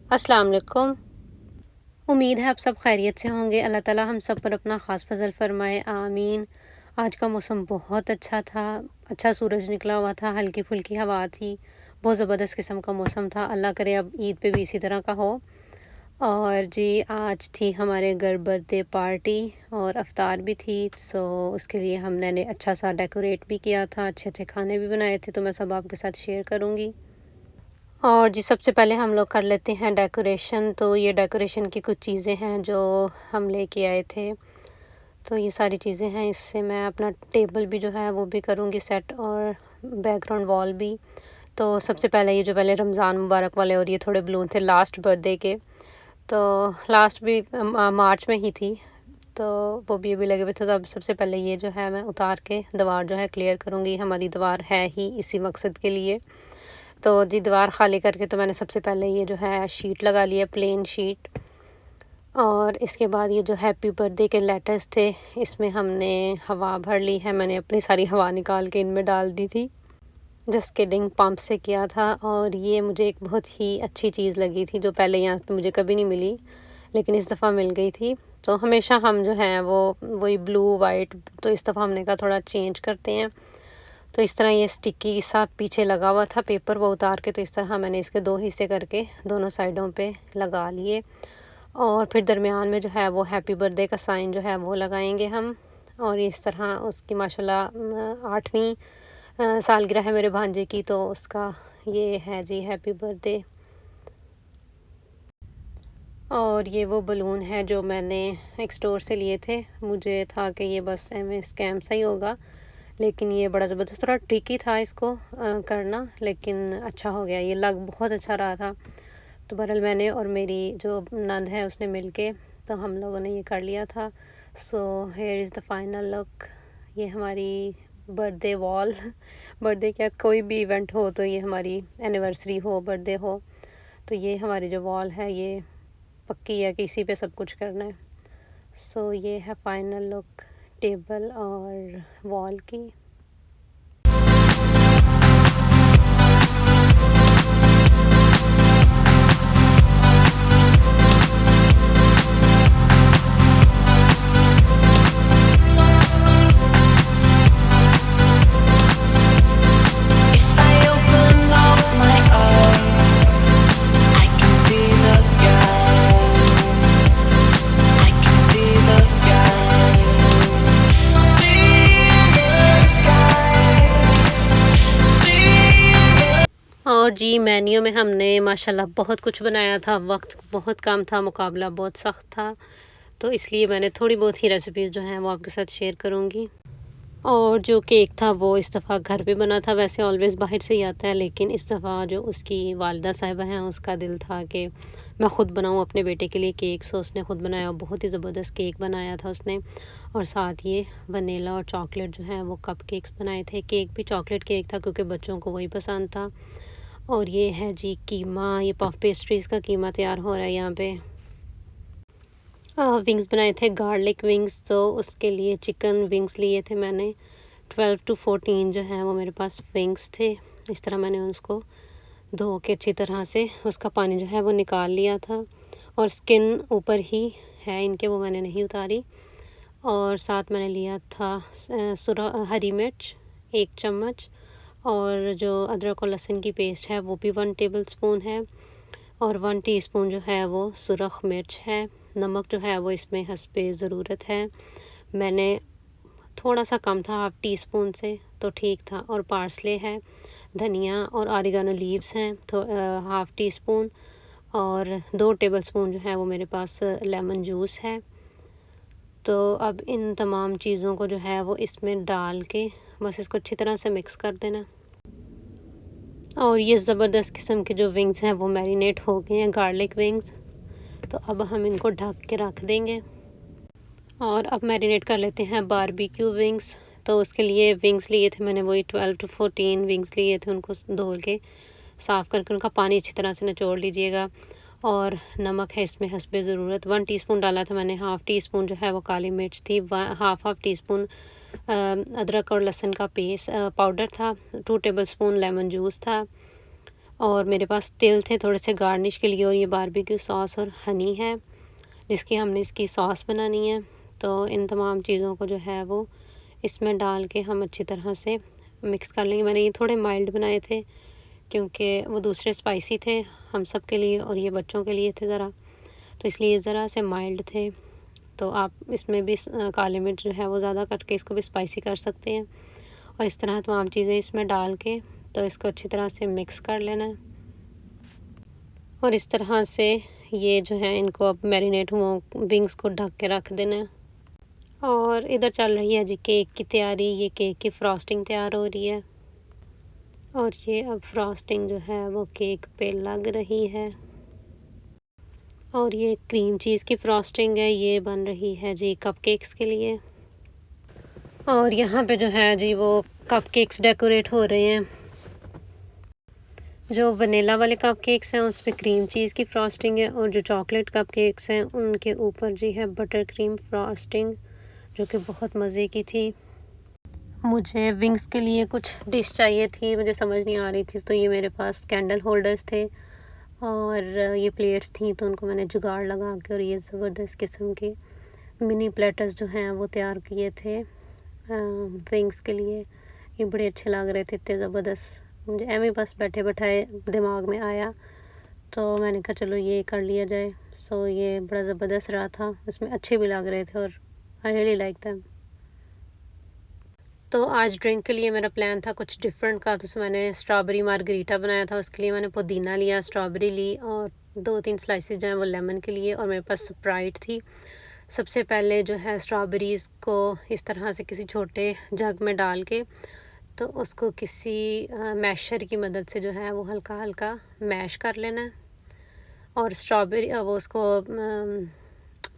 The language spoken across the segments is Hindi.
अस्सलाम वालेकुम। उम्मीद है आप सब खैरियत से होंगे। अल्लाह ताला हम सब पर अपना ख़ास फ़ज़ल फ़रमाए, आमीन। आज का मौसम बहुत अच्छा था, अच्छा सूरज निकला हुआ था, हल्की-फुल्की हवा थी, बहुत ज़बरदस्त किस्म का मौसम था। अल्लाह करे अब ईद पे भी इसी तरह का हो। और जी, आज थी हमारे घर बर्थडे पार्टी और इफ्तार भी थी, सो उसके लिए हमने ने अच्छा सा डेकोरेट भी किया था, अच्छे-अच्छे खाने भी बनाए थे, तो मैं सब आपके साथ शेयर करूँगी। और जी, सबसे पहले हम लोग कर लेते हैं डेकोरेशन। तो ये डेकोरेशन की कुछ चीज़ें हैं जो हम लेके आए थे। तो ये सारी चीज़ें हैं, इससे मैं अपना टेबल भी जो है वो भी करूँगी सेट, और बैकग्राउंड वॉल भी। तो सबसे पहले ये जो पहले रमज़ान मुबारक वाले, और ये थोड़े बलून थे लास्ट बर्थडे के। तो लास्ट भी मार्च में ही थी, तो वो भी अभी लगे हुए थे। तो अब सबसे पहले ये जो है मैं उतार के दीवार जो है क्लियर करूँगी। हमारी दीवार है ही इसी मकसद के लिए। तो जी, दीवार ख़ाली करके तो मैंने सबसे पहले ये जो है शीट लगा लिया, प्लेन शीट। और इसके बाद ये जो हैप्पी बर्थडे के लेटर्स थे, इसमें हमने हवा भर ली है। मैंने अपनी सारी हवा निकाल के इनमें डाल दी थी, जस्ट किडिंग, पंप से किया था। और ये मुझे एक बहुत ही अच्छी चीज़ लगी थी जो पहले यहाँ पे मुझे कभी नहीं मिली, लेकिन इस दफ़ा मिल गई थी। तो हमेशा हम जो हैं वो वही ब्लू वाइट, तो इस दफ़ा हमने कहा थोड़ा चेंज करते हैं। तो इस तरह ये स्टिकी सा पीछे लगा हुआ था पेपर, वो उतार के तो इस तरह मैंने इसके 2 हिस्से करके दोनों साइडों पे लगा लिए। और फिर दरमियान में जो है वो हैप्पी बर्थडे का साइन जो है वो लगाएंगे हम। और इस तरह उसकी माशाल्लाह 8वीं सालगिरह है मेरे भांजे की, तो उसका ये है जी हैप्पी बर्थडे। और ये वो बलून है जो मैंने एक स्टोर से लिए थे। मुझे था कि ये बस एम स्कैम सा ही होगा, लेकिन ये बड़ा ज़बरदस्त, थोड़ा ट्रिकी था इसको करना, लेकिन अच्छा हो गया। ये लग बहुत अच्छा रहा था। तो बहरहाल मैंने और मेरी जो नंद है उसने मिलके, तो हम लोगों ने ये कर लिया था। So here is the final look. ये हमारी बर्थडे वॉल बर्थडे क्या, कोई भी इवेंट हो, तो ये हमारी एनिवर्सरी हो, बर्थडे हो, तो ये हमारी जो वॉल है ये पक्की है कि इसी पे सब कुछ करना है। सो ये है फाइनल लुक टेबल और वॉल की। If I open up my eyes, I can see the skies. I can see the sky. See the sky. See the और जी, मेन्यू में हमने माशाल्लाह बहुत कुछ बनाया था। वक्त बहुत कम था, मुकाबला बहुत सख्त था, तो इसलिए मैंने थोड़ी बहुत ही रेसिपीज़ जो हैं वो आपके साथ शेयर करूँगी। और जो केक था वो इस दफ़ा घर पे बना था। वैसे ऑलवेज़ बाहर से ही आता है, लेकिन इस दफ़ा जो उसकी वालिदा साहिबा हैं उसका दिल था कि मैं ख़ुद बनाऊँ अपने बेटे के लिए केक। सो उसने ख़ुद बनाया, बहुत ही ज़बरदस्त केक बनाया था उसने। और साथ ये वनीला और चॉकलेट जो है वो कप केक्स बनाए थे। केक भी चॉकलेट केक था क्योंकि बच्चों को वही पसंद था। और ये है जी कीमा, ये पफ पेस्ट्रीज़ का कीमा तैयार हो रहा है यहाँ पे। विंग्स बनाए थे, गार्लिक विंग्स। तो उसके लिए चिकन विंग्स लिए थे मैंने। 12 टू 14 जो हैं वो मेरे पास विंग्स थे। इस तरह मैंने उसको धो के अच्छी तरह से उसका पानी जो है वो निकाल लिया था। और स्किन ऊपर ही है इनके, वो मैंने नहीं उतारी। और साथ मैंने लिया था हरी मिर्च 1 चम्मच, और जो अदरक और लहसुन की पेस्ट है वो भी 1 टेबल स्पून है। और 1 टीस्पून जो है वो सुरख मिर्च है। नमक जो है वो इसमें हस्बे ज़रूरत है। मैंने थोड़ा सा कम था, हाफ़ टी स्पून से, तो ठीक था। और पार्सले है, धनिया और ऑरिगेनो लीव्स हैं, तो हाफ़ टी स्पून। और 2 टेबल स्पून जो है वो मेरे पास लेमन जूस है। तो अब इन तमाम चीज़ों को जो है वो इसमें डाल के बस इसको अच्छी तरह से मिक्स कर देना। और ये ज़बरदस्त किस्म के जो विंग्स हैं वो मैरिनेट हो गए हैं, गार्लिक विंग्स। तो अब हम इनको ढक के रख देंगे। और अब मैरिनेट कर लेते हैं बारबेक्यू विंग्स। तो उसके लिए विंग्स लिए थे मैंने, वही 12 टू 14 विंग्स लिए थे। उनको धो के साफ़ करके उनका पानी अच्छी तरह से निचोड़ लीजिएगा। और नमक है इसमें हस्बे ज़रूरत, 1 टीस्पून डाला था मैंने। हाफ़ टी स्पून जो है वो काली मिर्च थी। हाफ़ टी स्पून अदरक और लहसुन का पेस्ट पाउडर था। 2 टेबल स्पून लेमन जूस था। और मेरे पास तिल थे थोड़े से गार्निश के लिए, और ये बारबेक्यू सॉस और हनी है जिसकी हमने इसकी सॉस बनानी है। तो इन तमाम चीज़ों को जो है वो इसमें डाल के हम अच्छी तरह से मिक्स कर लेंगे। मैंने ये थोड़े माइल्ड बनाए थे क्योंकि वो दूसरे स्पाइसी थे हम सब के लिए, और ये बच्चों के लिए थे ज़रा, तो इसलिए ज़रा से माइल्ड थे। तो आप इसमें भी काली मिर्च जो है वो ज़्यादा करके इसको भी स्पाइसी कर सकते हैं। और इस तरह तमाम चीज़ें इसमें डाल के तो इसको अच्छी तरह से मिक्स कर लेना है। और इस तरह से ये जो है इनको अब मैरिनेट हुआ विंग्स को ढक के रख देना है। और इधर चल रही है जी केक की तैयारी। ये केक की फ्रॉस्टिंग तैयार हो रही है, और ये अब फ्रॉस्टिंग जो है वो केक पे लग रही है। और ये क्रीम चीज़ की फ्रॉस्टिंग है, ये बन रही है जी कपकेक्स के लिए। और यहाँ पे जो है जी वो कपकेक्स डेकोरेट हो रहे हैं। जो वनीला वाले कपकेक्स हैं उस पे क्रीम चीज़ की फ्रॉस्टिंग है, और जो चॉकलेट कपकेक्स हैं उनके ऊपर जी है बटर क्रीम फ्रॉस्टिंग, जो कि बहुत मज़े की थी। मुझे विंग्स के लिए कुछ डिश चाहिए थी, मुझे समझ नहीं आ रही थी, तो ये मेरे पास कैंडल होल्डर्स थे और ये प्लेट्स थी, तो उनको मैंने जुगाड़ लगा के और ये ज़बरदस्त किस्म के मिनी प्लेटर्स जो हैं वो तैयार किए थे विंग्स के लिए। ये बड़े अच्छे लग रहे थे, इतने ज़बरदस्त। मुझे एवं बस बैठे बैठाए दिमाग में आया, तो मैंने कहा चलो ये कर लिया जाए। सो ये बड़ा ज़बरदस्त रहा था, उसमें अच्छे भी लग रहे थे और आई रियली लाइक दैम। तो आज ड्रिंक के लिए मेरा प्लान था कुछ डिफरेंट का, तो उसमें मैंने स्ट्रॉबेरी मार्गरीटा बनाया था। उसके लिए मैंने पुदीना लिया, स्ट्रॉबेरी ली और 2-3 स्लाइसेस जो हैं वो लेमन के लिए, और मेरे पास स्प्राइट थी। सबसे पहले जो है स्ट्रॉबेरीज़ को इस तरह से किसी छोटे जग में डाल के तो उसको किसी मैशर की मदद से जो है वो हल्का हल्का मैश कर लेना है। और स्ट्रॉबेरी वो उसको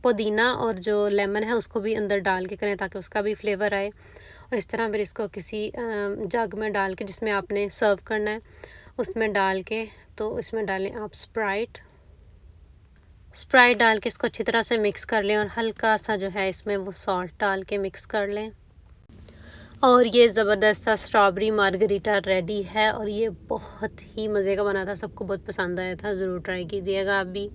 पुदीना और जो लेमन है उसको भी अंदर डाल के करें ताकि उसका भी फ्लेवर आए। और इस तरह फिर इसको किसी जग में डाल के जिसमें आपने सर्व करना है उसमें डाल के, तो इसमें डालें आप स्प्राइट डाल के इसको अच्छी तरह से मिक्स कर लें, और हल्का सा जो है इसमें वो सॉल्ट डाल के मिक्स कर लें। और ये ज़बरदस्त सा स्ट्रॉबेरी मार्गरीटा रेडी है, और ये बहुत ही मज़े का बना था, सबको बहुत पसंद आया था। ज़रूर ट्राई कीजिएगा आप भी।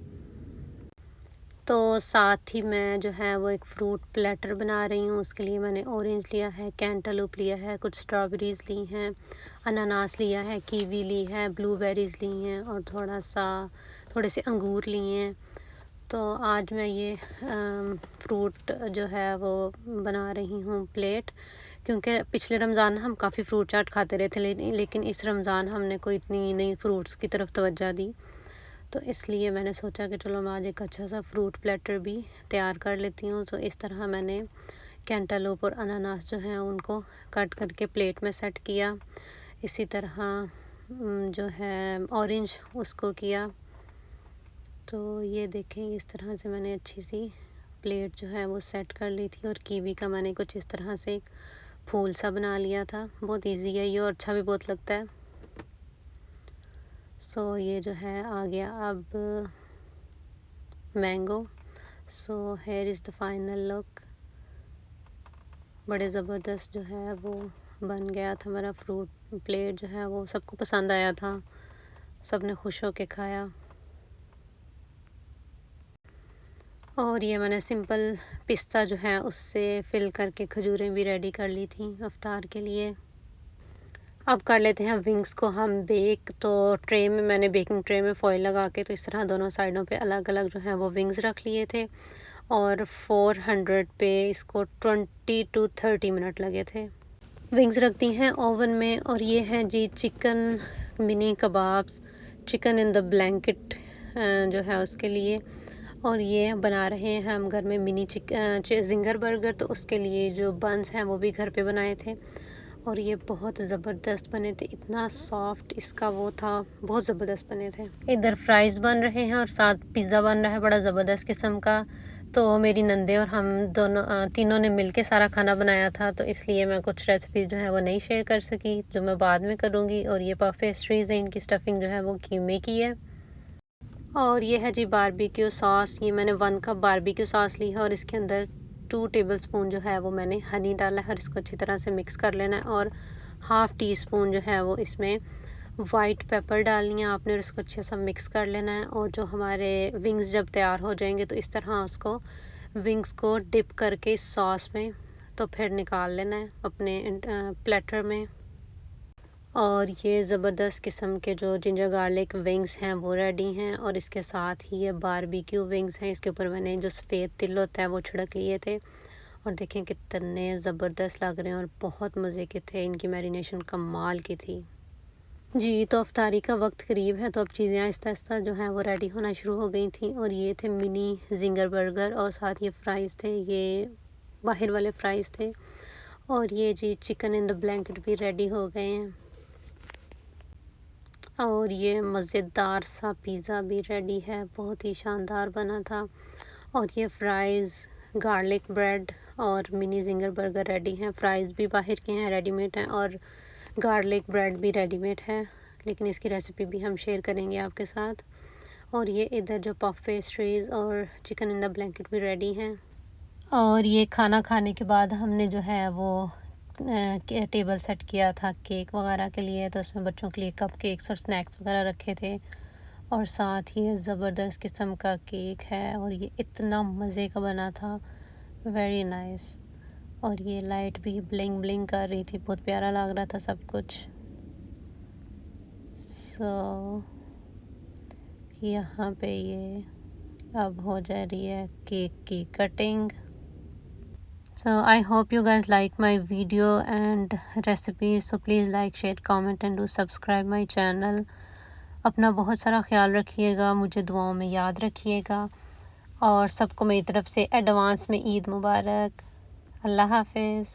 तो साथ ही मैं जो है वो एक फ़्रूट प्लेटर बना रही हूँ। उसके लिए मैंने ऑरेंज लिया है, कैंटलूप लिया है, कुछ स्ट्रॉबेरीज़ ली हैं, अनानास लिया है, कीवी ली है, ब्लूबेरीज़ ली हैं और थोड़े से अंगूर लिए हैं। तो आज मैं ये फ्रूट जो है वो बना रही हूँ प्लेट, क्योंकि पिछले रमज़ान हम काफ़ी फ्रूट चाट खाते रहे थे, लेकिन इस रमज़ान हमने कोई इतनी नई फ्रूट्स की तरफ तवज्जो दी, तो इसलिए मैंने सोचा कि चलो मैं आज एक अच्छा सा फ्रूट प्लेटर भी तैयार कर लेती हूँ। तो इस तरह मैंने कैंटालूप और अनानास जो हैं उनको कट करके प्लेट में सेट किया। इसी तरह जो है ऑरेंज उसको किया। तो ये देखें इस तरह से मैंने अच्छी सी प्लेट जो है वो सेट कर ली थी, और कीवी का मैंने कुछ इस तरह से एक फूल सा बना लिया था। बहुत इजी है ये और अच्छा भी बहुत लगता है। सो ये जो है आ गया अब mango. So here is the final look. बड़े ज़बरदस्त जो है वो बन गया था मेरा फ्रूट प्लेट, जो है वो सबको पसंद आया था, सब ने खुश होके खाया। और ये मैंने सिंपल पिस्ता जो है उससे फिल करके खजूरें भी रेडी कर ली थी अफ्तार के लिए। अब कर लेते हैं विंग्स को हम बेक। तो ट्रे में मैंने बेकिंग ट्रे में फॉइल लगा के तो इस तरह दोनों साइडों पे अलग अलग जो है वो विंग्स रख लिए थे, और 400 पे इसको 20 to 30 मिनट लगे थे। विंग्स रख दी हैं ओवन में, और ये हैं जी chicken mini kebabs, chicken in the blanket जो है उसके लिए। और ये बना रहे हैं हम घर में मिनी जिंगर बर्गर, तो उसके लिए जो बन्स हैं वो भी घर पे बनाए थे, और ये बहुत ज़बरदस्त बने थे, इतना सॉफ्ट इसका वो था, बहुत ज़बरदस्त बने थे। इधर फ्राइज़ बन रहे हैं और साथ पिज़्ज़ा बन रहा है बड़ा ज़बरदस्त किस्म का। तो मेरी नंदे और हम दोनों तीनों ने मिलके सारा खाना बनाया था, तो इसलिए मैं कुछ रेसिपीज़ जो है वो नहीं शेयर कर सकी, जो मैं बाद में करूँगी। और ये पफ पेस्ट्रीज़ हैं, इनकी स्टफिंग जो है वो कीमे की है। और ये है जी बारबेक्यू सॉस। ये मैंने 1 कप बारबेक्यू सॉस ली है, और इसके अंदर 2 टेबलस्पून जो है वो मैंने हनी डाला है, और इसको अच्छी तरह से मिक्स कर लेना है। और हाफ़ टी स्पून जो है वो इसमें वाइट पेपर डालनी है आपने और इसको अच्छे से मिक्स कर लेना है। और जो हमारे विंग्स जब तैयार हो जाएंगे तो इस तरह उसको विंग्स को डिप करके इस सॉस में तो फिर निकाल लेना है अपने प्लेटर में। और ये ज़बरदस्त किस्म के जो जिंजर गार्लिक विंग्स हैं वो रेडी हैं। और इसके साथ ही ये बारबेक्यू विंग्स हैं, इसके ऊपर मैंने जो सफ़ेद तिल होता है वो छिड़क लिए थे। और देखें कितने ज़बरदस्त लग रहे हैं और बहुत मज़े के थे, इनकी मैरिनेशन कमाल की थी जी। तो अफ्तारी का वक्त करीब है तो अब चीज़ें आहिस्ता आहिस्ता जो हैं वो रेडी होना शुरू हो गई थी। और ये थे मिनी जिंगर बर्गर और साथ ये फ़्राइज़ थे, ये बाहर वाले फ़्राइज़ थे। और ये जी चिकन इन द ब्लैंकेट भी रेडी हो गए हैं। और ये मज़ेदार सा पिज़्ज़ा भी रेडी है, बहुत ही शानदार बना था। और ये फ़्राइज़, गार्लिक ब्रेड और मिनी जिंगर बर्गर रेडी हैं। फ़्राइज़ भी बाहर के हैं, रेडीमेड हैं, और गार्लिक ब्रेड भी रेडीमेड है, लेकिन इसकी रेसिपी भी हम शेयर करेंगे आपके साथ। और ये इधर जो पफ पेस्ट्रीज़ और चिकन इन द ब्लैंकेट भी रेडी हैं। और ये खाना खाने के बाद हमने जो है वो टेबल सेट किया था केक वगैरह के लिए, तो उसमें बच्चों के लिए कप केक्स और स्नैक्स वगैरह रखे थे। और साथ ही ये ज़बरदस्त किस्म का केक है और ये इतना मज़े का बना था, वेरी नाइस। और ये लाइट भी ब्लिंग ब्लिंग कर रही थी, बहुत प्यारा लग रहा था सब कुछ। सो यहाँ पे ये अब हो जा रही है केक की cutting. So I hope you guys like my video and recipe. So please like, share, comment and do subscribe my channel. अपना बहुत सारा ख्याल रखिएगा, मुझे दुआओं में याद रखिएगा और सबको मेरी तरफ से एडवांस में ईद मुबारक। अल्लाह हाफिज़।